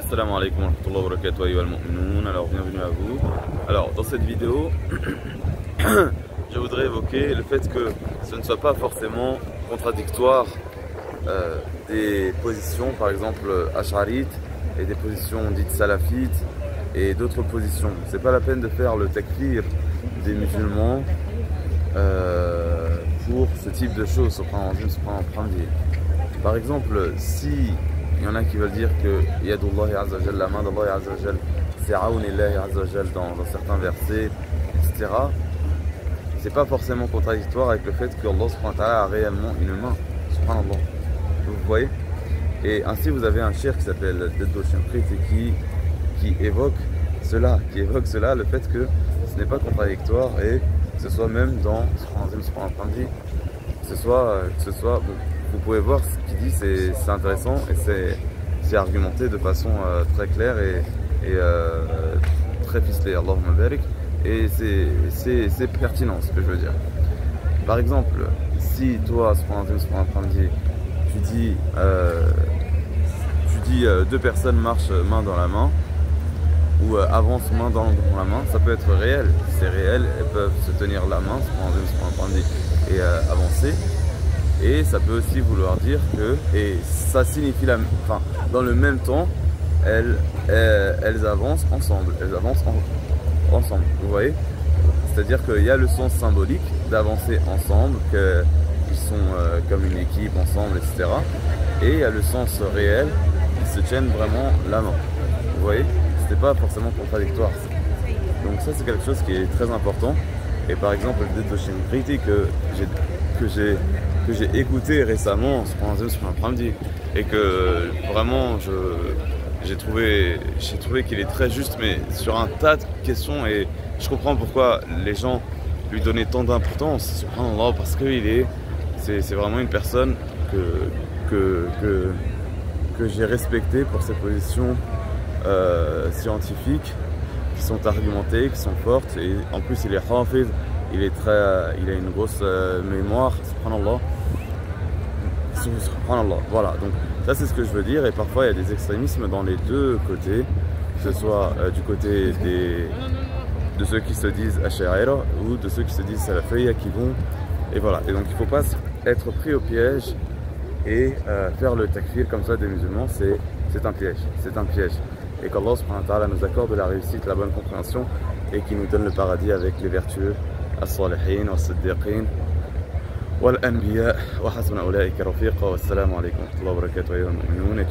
Assalamu alaikum wa rahmatullahi wa barakatuh ayyuha al-mu'minoun. Alors bienvenue à vous. Alors dans cette vidéo je voudrais évoquer le fait que ce ne soit pas forcément contradictoire des positions par exemple ash'arites et des positions dites salafites et d'autres positions. C'est pas la peine de faire le takfir des musulmans pour ce type de choses. Par exemple, si il y en a qui veulent dire que Yadullahi Azza wa Jal, la main d'Allah Azza wa Jal, c'est Aounillahi Azza wa Jal dans certains versets, etc. C'est pas forcément contradictoire avec le fait que Allah subhanahu wa ta'ala a réellement une main, subhanallah. Vous voyez? Et ainsi vous avez un cheikh qui s'appelle Deddo Shinqiti qui évoque cela, le fait que ce n'est pas contradictoire et que ce soit même dans que ce soit bon, vous pouvez voir ce qu'il dit, c'est intéressant et c'est argumenté de façon très claire et très ficelée, Allahumma barik, et c'est pertinent ce que je veux dire. Par exemple, si toi, tu dis deux personnes marchent main dans la main ou avancent main dans la main, ça peut être réel, c'est réel, elles peuvent se tenir la main et avancer. Et ça peut aussi vouloir dire que, et ça signifie dans le même temps, elles avancent ensemble, vous voyez? C'est-à-dire qu'il y a le sens symbolique d'avancer ensemble, qu'ils sont comme une équipe ensemble, etc. Et il y a le sens réel, ils se tiennent vraiment la main, vous voyez? C'était pas forcément contradictoire. Donc ça c'est quelque chose qui est très important. Et par exemple, le Deddo Shinqiti que j'ai écouté récemment sur un samedi et que vraiment j'ai trouvé qu'il est très juste, mais sur un tas de questions, et je comprends pourquoi les gens lui donnaient tant d'importance, subhanallah, parce que c'est vraiment une personne que j'ai respectée pour ses positions scientifiques qui sont argumentées, qui sont fortes, et en plus il est hafiz. Il a une grosse mémoire, subhanallah. Voilà, donc ça c'est ce que je veux dire. Et parfois il y a des extrémismes dans les deux côtés, que ce soit du côté de ceux qui se disent Ash'ariyya ou de ceux qui se disent Salafiyya qui vont. Et voilà, et donc il ne faut pas être pris au piège et faire le takfir comme ça des musulmans, c'est un piège. Et qu'Allah subhanahu wa ta'ala nous accorde la réussite, la bonne compréhension, et qui nous donne le paradis avec les vertueux, الصالحين والصديقين والأنبياء وحسن أولئك رفيقا. والسلام عليكم ورحمة الله وبركاته أيها المؤمنون.